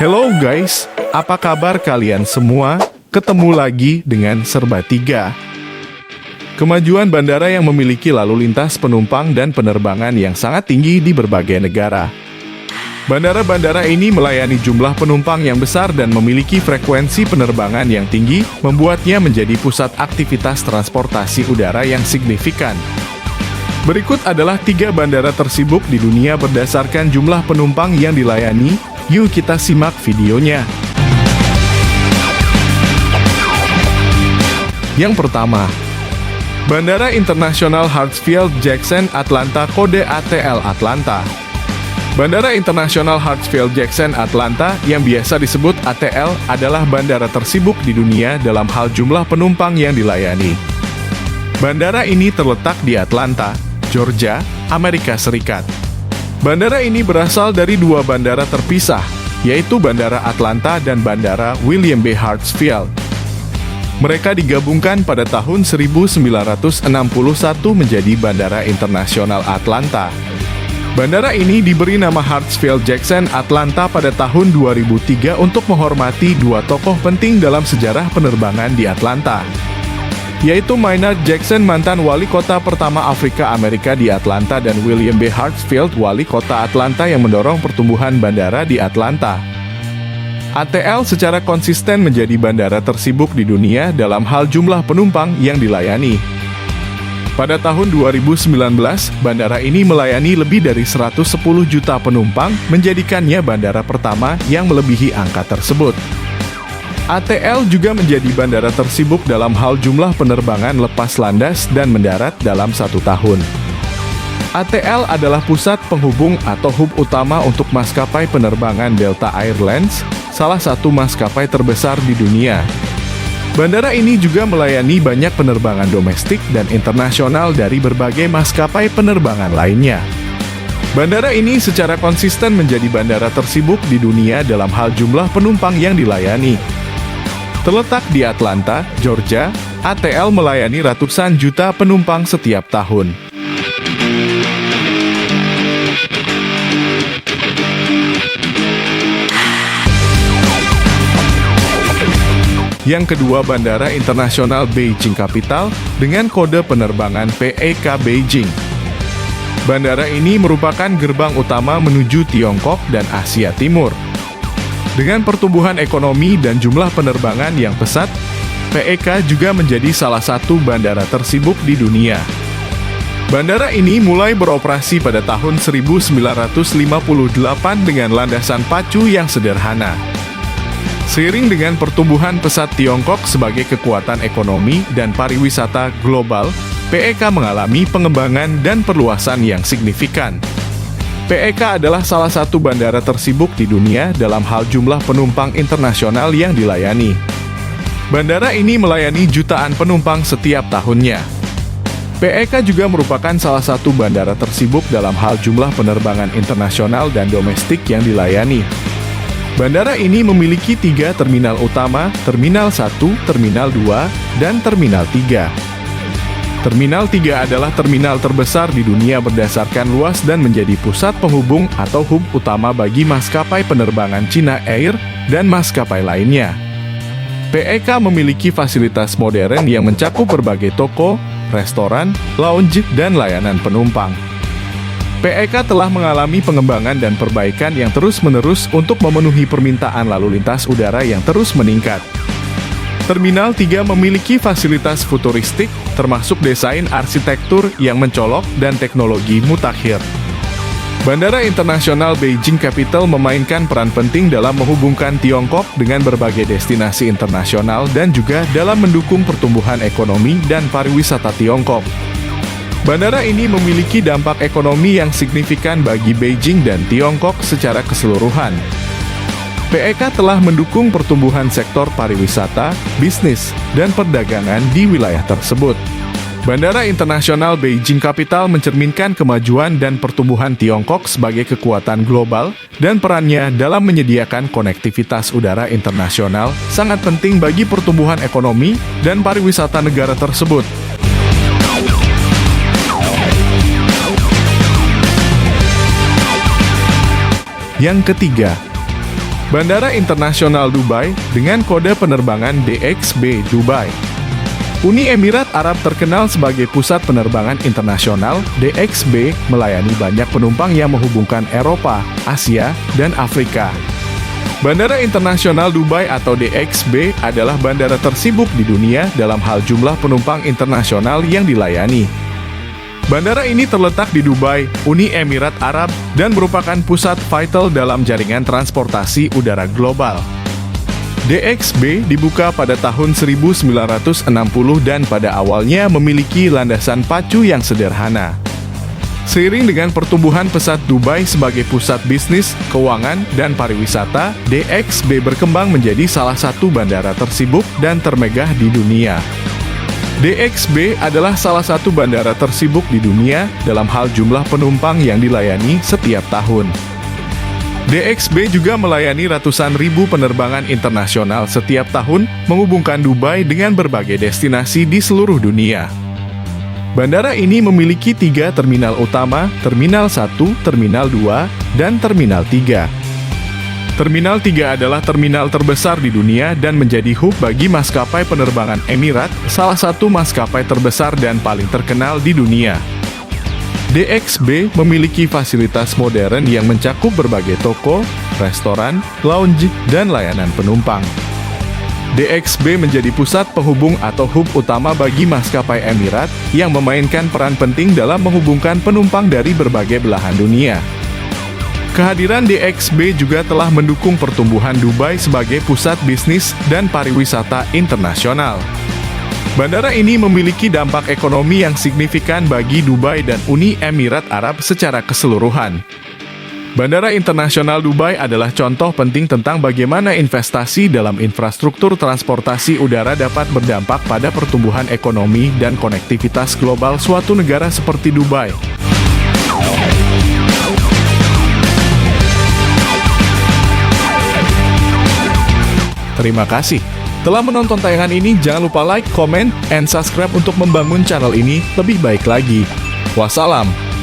Hello guys, apa kabar kalian semua? Ketemu lagi dengan Serba 3. Kemajuan bandara yang memiliki lalu lintas penumpang dan penerbangan yang sangat tinggi di berbagai negara. Bandara-bandara ini melayani jumlah penumpang yang besar dan memiliki frekuensi penerbangan yang tinggi, membuatnya menjadi pusat aktivitas transportasi udara yang signifikan. Berikut adalah 3 bandara tersibuk di dunia berdasarkan jumlah penumpang yang dilayani. Yuk kita simak videonya. Yang pertama, Bandara Internasional Hartsfield-Jackson Atlanta, kode ATL Atlanta. Bandara Internasional Hartsfield-Jackson Atlanta, yang biasa disebut ATL, adalah bandara tersibuk di dunia dalam hal jumlah penumpang yang dilayani. Bandara ini terletak di Atlanta, Georgia, Amerika Serikat. Bandara ini berasal dari 2 bandara terpisah, yaitu Bandara Atlanta dan Bandara William B. Hartsfield. Mereka digabungkan pada tahun 1961 menjadi Bandara Internasional Atlanta. Bandara ini diberi nama Hartsfield-Jackson Atlanta pada tahun 2003 untuk menghormati 2 tokoh penting dalam sejarah penerbangan di Atlanta, yaitu Maynard Jackson, mantan wali kota pertama Afrika Amerika di Atlanta, dan William B. Hartsfield, wali kota Atlanta yang mendorong pertumbuhan bandara di Atlanta. ATL secara konsisten menjadi bandara tersibuk di dunia dalam hal jumlah penumpang yang dilayani. Pada tahun 2019, bandara ini melayani lebih dari 110 juta penumpang, menjadikannya bandara pertama yang melebihi angka tersebut. ATL juga menjadi bandara tersibuk dalam hal jumlah penerbangan lepas landas dan mendarat dalam 1 tahun. ATL adalah pusat penghubung atau hub utama untuk maskapai penerbangan Delta Airlines, salah satu maskapai terbesar di dunia. Bandara ini juga melayani banyak penerbangan domestik dan internasional dari berbagai maskapai penerbangan lainnya. Bandara ini secara konsisten menjadi bandara tersibuk di dunia dalam hal jumlah penumpang yang dilayani. Terletak di Atlanta, Georgia, ATL melayani ratusan juta penumpang setiap tahun. Yang kedua, Bandara Internasional Beijing Capital dengan kode penerbangan PEK Beijing. Bandara ini merupakan gerbang utama menuju Tiongkok dan Asia Timur. Dengan pertumbuhan ekonomi dan jumlah penerbangan yang pesat, PEK juga menjadi salah satu bandara tersibuk di dunia. Bandara ini mulai beroperasi pada tahun 1958 dengan landasan pacu yang sederhana. Seiring dengan pertumbuhan pesat Tiongkok sebagai kekuatan ekonomi dan pariwisata global, PEK mengalami pengembangan dan perluasan yang signifikan. PEK adalah salah satu bandara tersibuk di dunia dalam hal jumlah penumpang internasional yang dilayani. Bandara ini melayani jutaan penumpang setiap tahunnya. PEK juga merupakan salah satu bandara tersibuk dalam hal jumlah penerbangan internasional dan domestik yang dilayani. Bandara ini memiliki 3 terminal utama, Terminal 1, Terminal 2, dan Terminal 3. Terminal 3 adalah terminal terbesar di dunia berdasarkan luas dan menjadi pusat penghubung atau hub utama bagi maskapai penerbangan China Air dan maskapai lainnya. PEK memiliki fasilitas modern yang mencakup berbagai toko, restoran, lounge, dan layanan penumpang. PEK telah mengalami pengembangan dan perbaikan yang terus-menerus untuk memenuhi permintaan lalu lintas udara yang terus meningkat. Terminal 3 memiliki fasilitas futuristik, termasuk desain arsitektur yang mencolok dan teknologi mutakhir. Bandara Internasional Beijing Capital memainkan peran penting dalam menghubungkan Tiongkok dengan berbagai destinasi internasional dan juga dalam mendukung pertumbuhan ekonomi dan pariwisata Tiongkok. Bandara ini memiliki dampak ekonomi yang signifikan bagi Beijing dan Tiongkok secara keseluruhan. PEK telah mendukung pertumbuhan sektor pariwisata, bisnis, dan perdagangan di wilayah tersebut. Bandara Internasional Beijing Capital mencerminkan kemajuan dan pertumbuhan Tiongkok sebagai kekuatan global, dan perannya dalam menyediakan konektivitas udara internasional sangat penting bagi pertumbuhan ekonomi dan pariwisata negara tersebut. Yang ketiga, Bandara Internasional Dubai dengan kode penerbangan DXB Dubai. Uni Emirat Arab terkenal sebagai pusat penerbangan internasional. DXB melayani banyak penumpang yang menghubungkan Eropa, Asia, dan Afrika. Bandara Internasional Dubai atau DXB adalah bandara tersibuk di dunia dalam hal jumlah penumpang internasional yang dilayani. Bandara ini terletak di Dubai, Uni Emirat Arab, dan merupakan pusat vital dalam jaringan transportasi udara global. DXB dibuka pada tahun 1960 dan pada awalnya memiliki landasan pacu yang sederhana. Seiring dengan pertumbuhan pesat Dubai sebagai pusat bisnis, keuangan, dan pariwisata, DXB berkembang menjadi salah satu bandara tersibuk dan termegah di dunia. DXB adalah salah satu bandara tersibuk di dunia dalam hal jumlah penumpang yang dilayani setiap tahun. DXB juga melayani ratusan ribu penerbangan internasional setiap tahun, menghubungkan Dubai dengan berbagai destinasi di seluruh dunia. Bandara ini memiliki 3 terminal utama, Terminal 1, Terminal 2, dan Terminal 3. Terminal 3 adalah terminal terbesar di dunia dan menjadi hub bagi maskapai penerbangan Emirat, salah satu maskapai terbesar dan paling terkenal di dunia. DXB memiliki fasilitas modern yang mencakup berbagai toko, restoran, lounge, dan layanan penumpang. DXB menjadi pusat penghubung atau hub utama bagi maskapai Emirat yang memainkan peran penting dalam menghubungkan penumpang dari berbagai belahan dunia. Kehadiran DXB juga telah mendukung pertumbuhan Dubai sebagai pusat bisnis dan pariwisata internasional. Bandara ini memiliki dampak ekonomi yang signifikan bagi Dubai dan Uni Emirat Arab secara keseluruhan. Bandara Internasional Dubai adalah contoh penting tentang bagaimana investasi dalam infrastruktur transportasi udara dapat berdampak pada pertumbuhan ekonomi dan konektivitas global suatu negara seperti Dubai. Terima kasih telah menonton tayangan ini. Jangan lupa like, comment, and subscribe untuk membangun channel ini lebih baik lagi. Wassalam.